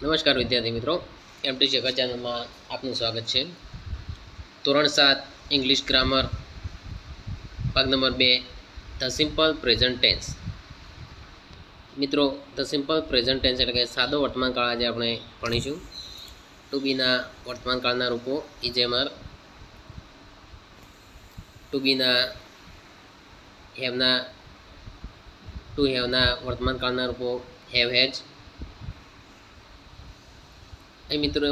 નમસ્કાર વિદ્યાર્થી મિત્રો, એમટી શેખર ચેનલમાં આપનું સ્વાગત છે. ધોરણ 7 ઇંગ્લિશ ગ્રામર ભાગ number 2 the simple present tense. મિત્રો, ધ સિમ્પલ પ્રેઝન્ટ ટેન્સ એટલે કે સાદો વર્તમાનકાળ આજે આપણે ભણીશું. ટુ બીના વર્તમાનકાળના રૂપો ઇઝ એમર, ટુ બીના હેવના, ટુ હેવના વર્તમાનકાળના રૂપો હેવ, હેજ. અહીં મિત્રો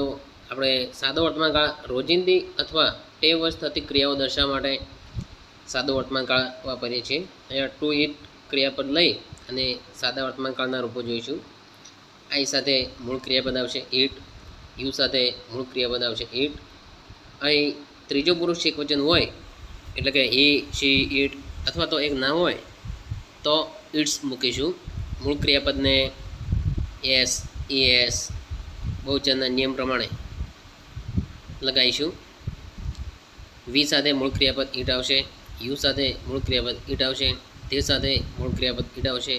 આપણે સાદો વર્તમાનકાળ રોજિંદી અથવા ટેવવશ થતી ક્રિયાઓ દર્શાવવા માટે સાદો વર્તમાનકાળ વાપરીએ છીએ. અહીંયા ટુ ઇટ ક્રિયાપદ લઈ અને સાદા વર્તમાનકાળના રૂપો જોઈશું. આઈ સાથે મૂળ ક્રિયાપદ આવશે ઇટ, યુ સાથે મૂળ ક્રિયાપદ આવશે ઇટ. અહીં ત્રીજો પુરુષ એકવચન હોય એટલે કે હી, શી, ઇટ અથવા તો એક ના હોય તો ઇટ્સ મૂકીશું. મૂળ ક્રિયાપદને એસ, ઈએસ બહુચનના નિયમ પ્રમાણે લગાવીશું. વી સાથે મૂળ ક્રિયાપદ ઈટ આવશે, યુ સાથે મૂળ ક્રિયાપદ ઈટ આવશે, તે સાથે મૂળ ક્રિયાપદ ઈટ આવશે.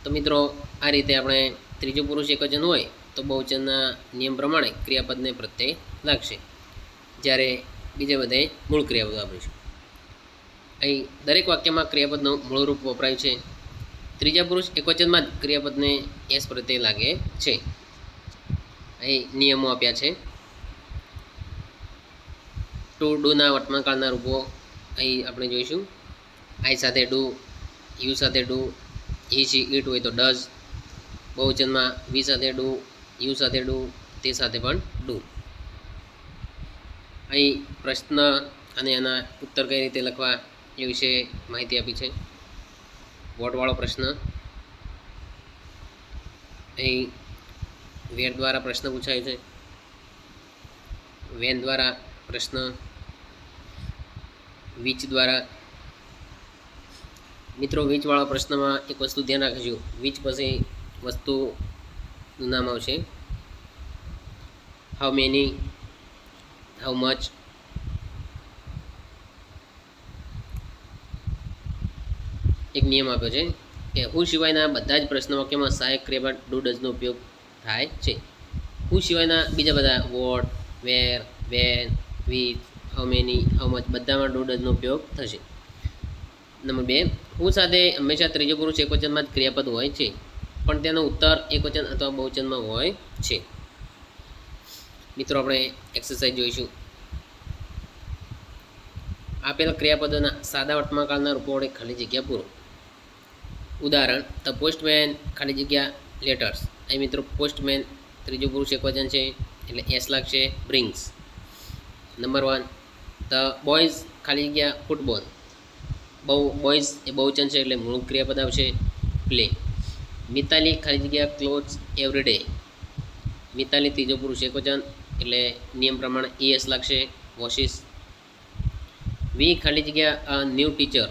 તો મિત્રો, આ રીતે આપણે ત્રીજો પુરુષ એકવચન હોય તો બહુચનના નિયમ પ્રમાણે ક્રિયાપદને પ્રત્યય લાગશે, જ્યારે બીજે બધે મૂળ ક્રિયાપદ વાપરીશું. અહીં દરેક વાક્યમાં ક્રિયાપદનું મૂળ રૂપ વપરાયું છે. ત્રીજા પુરુષ એકવચનમાં જ ક્રિયાપદને એસ પ્રત્યય લાગે છે. અહીં નિયમો આપ્યા છે. ટુ ડુના વર્તમાનકાળના રૂપો અહીં આપણે જોઈશું. આઈ સાથે ડુ, યુ સાથે ડુ, હી, શી, ઇટ હોય તો ડઝ. બહુચનમાં વી સાથે ડુ, યુ સાથે ડુ, તે સાથે પણ ડુ. અહીં પ્રશ્ન અને એના ઉત્તર કઈ રીતે લખવા એ વિશે માહિતી આપી છે. વોટવાળો પ્રશ્ન. અહીં વેર દ્વારા પ્રશ્ન પૂછાયો છે, વેન દ્વારા પ્રશ્ન, વીચ દ્વારા. મિત્રો, વીચવાળા પ્રશ્નમાં એક વસ્તુ ધ્યાન રાખીશું, વીચ પછી વસ્તુનું નામ આવશે. How many, how much. એક નિયમ આપ્યો છે કે હું સિવાયના બધા જ પ્રશ્ન વાક્યમાં સહાયક ક્રિયાપદ ડુ ડઝનો ઉપયોગ થાય છે. હું સિવાયના બીજા બધા what, where, when, which, how many, how much બધામાં ડુ ડઝનો ઉપયોગ થશે. નંબર 2, હું સાથે હંમેશા ત્રીજો પુરુષ એકવચનમાં જ ક્રિયાપદ હોય છે, પણ તેનો ઉત્તર એકવચન અથવા બહુવચનમાં હોય છે. મિત્રો, આપણે એક્સરસાઇઝ જોઈશું. આપેલ ક્રિયાપદોના સાદા વર્તમાનકાળના રૂપો વડે ખાલી જગ્યા પૂરો. ઉદાહરણ, ધ પોસ્ટમેન ખાલી જગ્યા લેટર્સ. અહીં મિત્રો પોસ્ટમેન ત્રીજો પુરુષ એકવચન છે એટલે એસ લાગશે, બ્રિંગ્સ. નંબર 1, ધ બોયઝ ખાલી જગ્યા ફૂટબોલ. બોયઝ એ બહુવચન છે એટલે મૂળ ક્રિયાપદ આવશે પ્લે. મિતાલી ખાલી જગ્યા ક્લોથ્સ એવરી ડે. મિતાલી ત્રીજો પુરુષ એકવચન એટલે નિયમ પ્રમાણે એસ લાગશે, વોશિસ. વી ખાલી જગ્યા અ ન્યૂ ટીચર.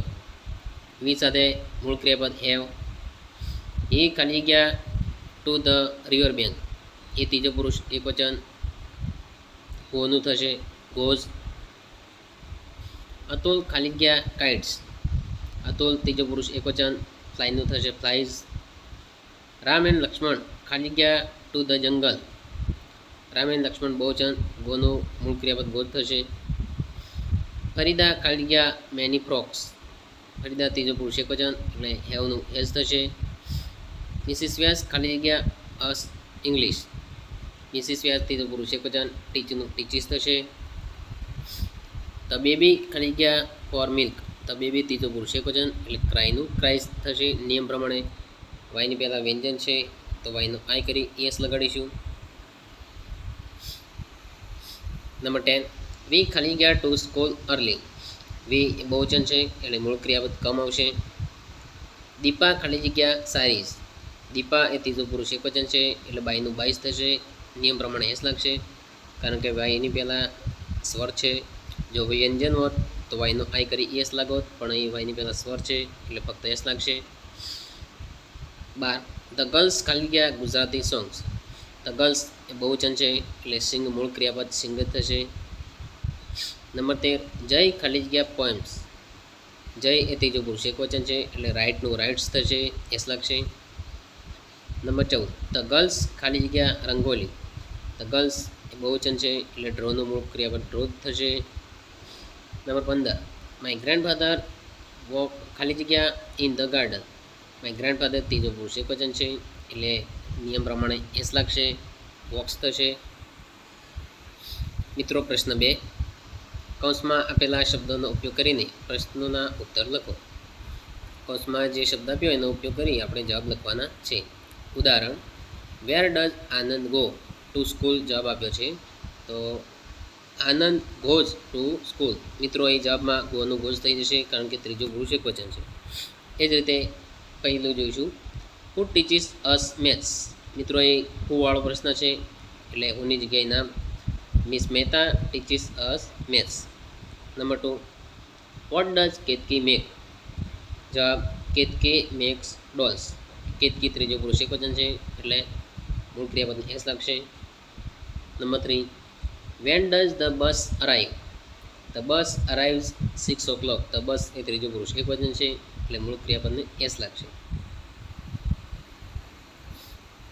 વી સાથે મૂળ ક્રિયાપદ હેવ. એ ખાલી જગ્યા ટુ ધ રિવર બેંક. એ ત્રીજો પુરુષ એકવચન ગોનું થશે, ગોઝ. અતુલ ખાલી જગ્યા કાઇટ્સ. અતુલ ત્રીજો પુરુષ એકવચન ફ્લાયનું થશે, ફ્લાઇઝ. રામ એન્ડ લક્ષ્મણ ખાલી જગ્યા to the jungle. Ram and Lakshman બહુવચન ગોનું મૂળ ક્રિયાપદ ગોઝ થશે. ફરીદા ખાલી જગ્યા મેની ફ્રોક્સ. ફરીદા ત્રીજો પુરુષ એકવચન એટલે હેવનું હેઝ થશે. મિસિસ વ્યાસ ખાલી જગ્યા અસ ઇંગ્લિશ. મિસિસ વ્યાસ ત્રીજો પુરુષ એકવચન ટીચનું ટીચીસ થશે. ધ બેબી ખાલી જગ્યા ફોર મિલ્ક. ધ બેબી ત્રીજો પુરુષ એકવચન એટલે ક્રાયનું ક્રાઇસ થશે. નિયમ પ્રમાણે વાયની પહેલાં વ્યંજન છે તો વાયનો આઈ કરી એસ લગાડીશું. નંબર 10, વી ખાલી જગ્યા ટુ સ્કૂલ અર્લી. વી એ બહુવચન છે એટલે મૂળ ક્રિયાપદ કમ આવશે. દીપા ખાલી જગ્યા સારીઝ. દીપા એ ત્રીજો પુરુષ એકવચન છે એટલે બાયનું બાઈસ થશે. નિયમ પ્રમાણે એસ લાગશે કારણ કે વાયની પહેલાં સ્વર છે. જો વ્યંજન હોત તો વાયનો આઈ કરી એસ લાગોત, પણ અહીં વાયની પહેલાં સ્વર છે એટલે ફક્ત એસ લાગશે. 12, ધ ગર્લ્સ ખાલી જગ્યા ગુજરાતી સોંગ્સ. ધ ગર્લ્સ એ બહુવચન છે એટલે સિંગ મૂળ ક્રિયાપદ સિંગ થશે. નંબર 13, જય ખાલી જગ્યા પોએમ્સ. જય એ ત્રીજો પુરુષ એકવચન છે એટલે રાઇટનું રાઇટ્સ થશે, એસ લાગશે. નંબર 14 ધ ગર્લ્સ ખાલી જગ્યા રંગોલી. ધ ગર્લ્સ એ બહુવચન છે એટલે ડ્રોનું મૂળ ક્રિયાપદ ડ્રો થશે. નંબર 15 માય ગ્રેન્ડફાધર વોક ખાલી જગ્યા in the garden. My grandfather ત્રીજો પુરુષ એકવચન છે એટલે નિયમ પ્રમાણે એસ લાગશે, વોક્સ થશે. મિત્રો પ્રશ્ન 2 કૌંસમાં આપેલા શબ્દોનો ઉપયોગ કરીને પ્રશ્નોના ઉત્તર લખો. કૌંસમાં જે શબ્દ આપ્યો એનો ઉપયોગ કરી આપણે જવાબ લખવાના છે. ઉદાહરણ where does Anand go to school જવાબ આપ્યો છે તો આનંદ ગોઝ ટુ સ્કૂલ. મિત્રો એ જવાબમાં ગોનું ગોઝ થઈ જશે કારણ કે ત્રીજો પુરુષ એકવચન છે. એ જ રીતે પહેલું જોઈશું હુ ટીચીસ અસ મેથ્સ. મિત્રો એ હુ વાળો પ્રશ્ન છે એટલે હુની જગ્યાએ નામ miss Mehta teaches us maths. Number 2 what does Ketaki make. જવાબ કેતકી મેક્સ ડોલ્સ. કેતકી ત્રીજો પુરુષ એકવચન છે એટલે મૂળ ક્રિયાપદ એસ લાગશે. Number 3 when does the bus arrive. The bus arrives 6 o'clock. The bus એ ત્રીજો પુરુષ એકવચન છે એટલે મૂળ ક્રિયાપદને એસ લાગશે.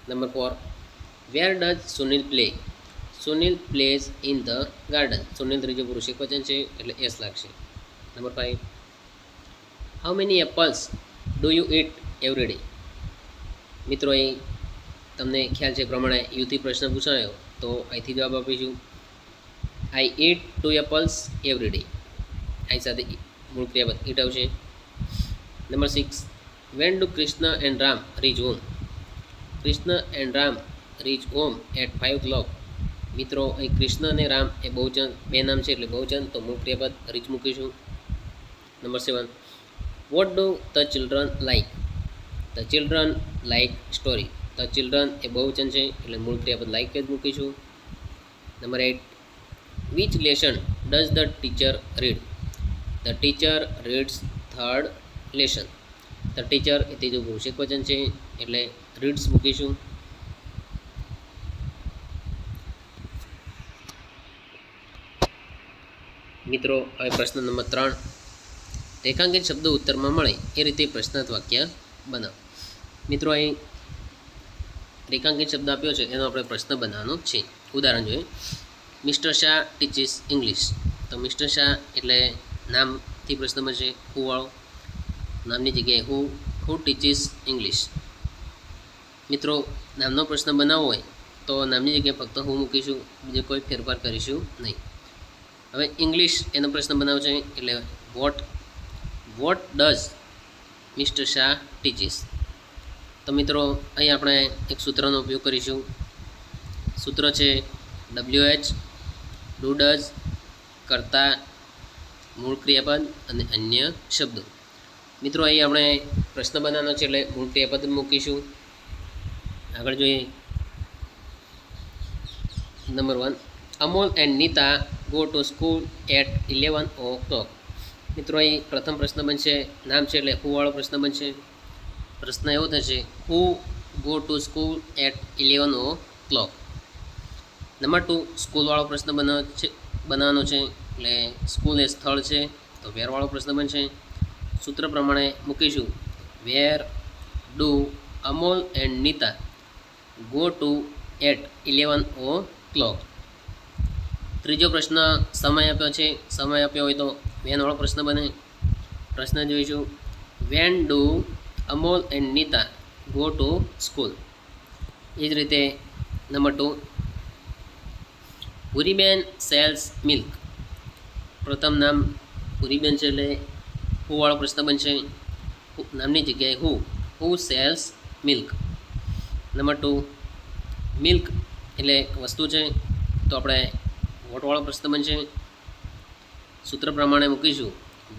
Number 4 where does Sunil play. Sunil plays in the garden. Sunil ત્રીજો પુરુષ એકવચન છે એટલે એસ લાગશે. Number 5 how many apples do you eat every day. મિત્રો એ તમને ખ્યાલ છે પ્રમાણે યુથી પ્રશ્ન પૂછાયો તો અહીંથી જવાબ આપીશું I eat 2 apples every day. અહીં સાથે મૂળ ક્રિયાપદ ઇટ આવશે. Number 6 when do Krishna and Ram reach home. Krishna and Ram reach home at 5 o'clock. મિત્રો અહીં કૃષ્ણ અને રામ એ બહુવચન બે નામ છે એટલે બહુવચન તો મૂળ ક્રિયાપદ રીચ મૂકીશું. Number 7 what do the children like. The children like story. The children એ બહુવચન છે એટલે મૂળ ક્રિયાપદ લાઇક જ મૂકીશું. Number 8 which lesson does the teacher read. The teacher reads 3rd lesson. The teacher એ ત્રીજું પુરુષ એકવચન છે એટલે રીડ્સ મૂકીશું. મિત્રો હવે પ્રશ્ન નંબર 3 રેખાંકિત શબ્દો ઉત્તરમાં મળે એ રીતે પ્રશ્નાર્થ વાક્ય બનાવો. મિત્રો અહીં રેખાંકિત શબ્દ આપ્યો છે એનો આપણે પ્રશ્ન બનાવવાનો છે. ઉદાહરણ જોઈએ મિસ્ટર શાહ ટીચીસ ઇંગ્લિશ. તો મિસ્ટર શાહ એટલે નામથી પ્રશ્ન બનશે હુ વાળો. નામની જગ્યાએ હુ ટીચીસ ઇંગ્લિશ. મિત્રો નામનો પ્રશ્ન બનાવવો હોય તો નામની જગ્યાએ ફક્ત હું મૂકીશું, બીજો કોઈ ફેરફાર કરીશું નહીં. હવે ઇંગ્લિશ એનો પ્રશ્ન બનાવવો છે એટલે what does mister Shah teaches. તો મિત્રો અહીં આપણે એક સૂત્રનો ઉપયોગ કરીશું. સૂત્ર છે WH ડુ ડઝ કરતા મૂળ ક્રિયાપદ અને અન્ય શબ્દો. મિત્રો અહીં આપણે પ્રશ્ન બનાવવાનો છે એટલે મૂળ ક્રિયાપદ મૂકીશું. આગળ જોઈએ number 1 Amol and Nita go to school at 11 o'clock. મિત્રો અહીં પ્રથમ પ્રશ્ન બનશે નામ છે એટલે હુ વાળો પ્રશ્ન બનશે. પ્રશ્ન એવો થશે who go to school at 11 o'clock. Number 2 school વાળો પ્રશ્ન બનાવવાનો છે એટલે સ્કૂલ એ સ્થળ છે તો વેર વાળો પ્રશ્ન બનશે. સૂત્ર પ્રમાણે મૂકીશું where do Amol and Nita go to at 11 o'clock. ત્રીજો પ્રશ્ન સમય આપ્યો છે. સમય આપ્યો હોય તો વેન વાળો પ્રશ્ન બને. પ્રશ્ન જોઈશું when do Amol and Nita go to school. એ જ રીતે નંબર 2 પુરીબેન સેલ્સ મિલ્ક. પ્રથમ નામ પુરીબેન છે એટલે હુ વાળો પ્રશ્ન બનશે. નામની જગ્યાએ હુ સેલ્સ મિલ્ક. નંબર 2 મિલ્ક એટલે વસ્તુ છે તો આપણે વોટ વાળો પ્રશ્ન બનશે. સૂત્ર પ્રમાણે મૂકીશું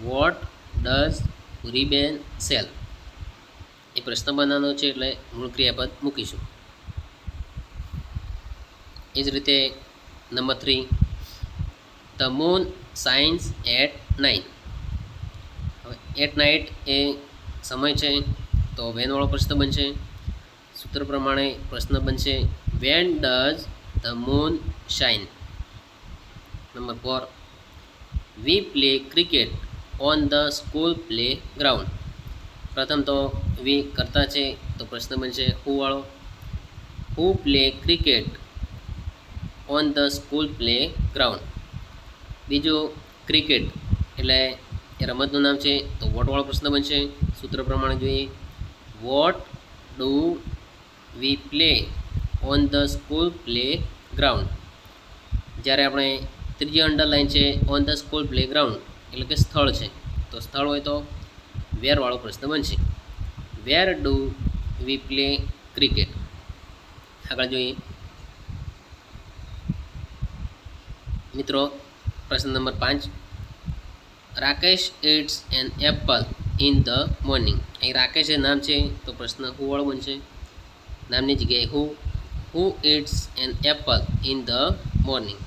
વોટ ડઝ પુરીબેન સેલ. એ પ્રશ્ન બનાવવાનો છે એટલે મૂળ ક્રિયાપદ મૂકીશું. એ જ રીતે number 3 the moon shines at 9. હવે એટ નાઇટ એ સમય છે તો વેન વાળો પ્રશ્ન બનશે. સૂત્ર પ્રમાણે પ્રશ્ન બનશે when does the moon shine. Number 4 V play cricket on the school play ground. પ્રથમ તો વી કરતા છે તો પ્રશ્ન બનશે હુ વાળો. Who play cricket on the school playground. બીજું ક્રિકેટ એટલે એ રમતનું નામ છે, તો વોટવાળો પ્રશ્ન બનશે. સૂત્ર પ્રમાણે જોઈએ, what do we play on the school play ground. જ્યારે આપણે ત્રીજી અંડરલાઇન છે on the school play ground એટલે કે સ્થળ છે, તો સ્થળ હોય તો વેરવાળો પ્રશ્ન બનશે. Where do we play cricket. આગળ જોઈએ મિત્રો, પ્રશ્ન number 5. Rakesh eats an apple in the morning. અહીં રાકેશ એ નામ છે, તો પ્રશ્ન હુ વાળો બનશે. નામની જગ્યાએ who it's an apple in the morning.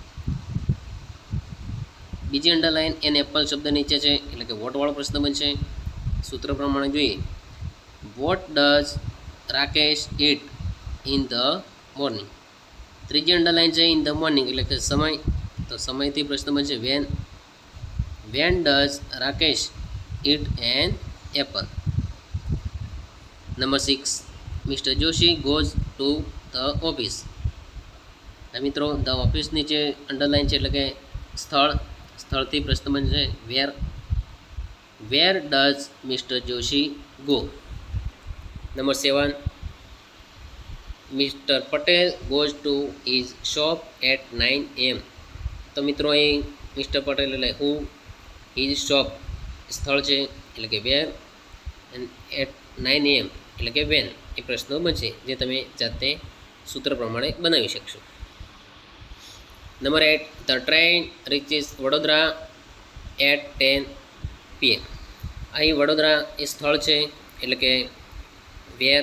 બીજી અંડરલાઇન એન એપલ શબ્દ નીચે છે એટલે કે વોટવાળો પ્રશ્ન બનશે. સૂત્ર પ્રમાણે જોઈએ, what does Rakesh eat in the morning. ત્રીજી અંડરલાઇન છે ઇન ધ મોર્નિંગ એટલે કે સમય, તો સમયથી પ્રશ્ન બનશે when does Rakesh eat an apple. Number 6. Mister Joshi goes to the office. મિત્રો ધ ઓફિસ નીચે અંડરલાઇન છે એટલે કે સ્થળથી પ્રશ્ન બનશે where does mister Joshi go. Number 7. Mister Patel goes to his shop at 9 AM. તો મિત્રો અહીં મિસ્ટર પટેલ એટલે હુ, હિઝ શોપ સ્થળ છે એટલે કે વેર, એન્ડ એટ 9 AM એટલે કે વેન એ પ્રશ્નો બનશે, જે તમે જાતે સૂત્ર પ્રમાણે બનાવી શકશો. Number 8. The train reaches Vadodara at 10 PM. અહીં વડોદરા એ સ્થળ છે એટલે કે વેર,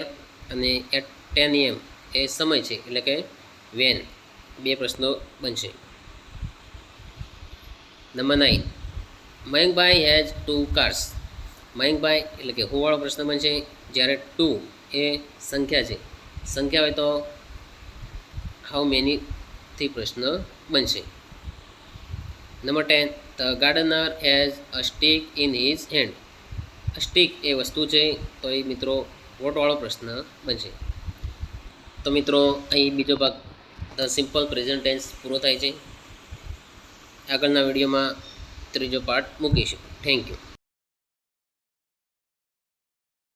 અને એટ 10 AM એ સમય છે એટલે કે વેન. બે પ્રશ્નો બનશે. Number 9. Mayankbhai has 2 cars. Mayankbhai એટલે કે હુવાળો પ્રશ્ન બનશે. જ્યારે 2 એ સંખ્યા છે, સંખ્યા હોય તો હાઉ મેનીથી પ્રશ્ન બનશે. Number 10. The gardener has a stick in his hand. Stick એ વસ્તુ છે, તો એ મિત્રો વોટવાળો પ્રશ્ન બનશે. તો મિત્રો અહીં બીજો ભાગ ધ સિમ્પલ પ્રેઝન્ટ ટેન્સ પૂરો થાય છે. આગળના વિડીયોમાં ત્રીજો પાર્ટ મૂકીશું. Thank you.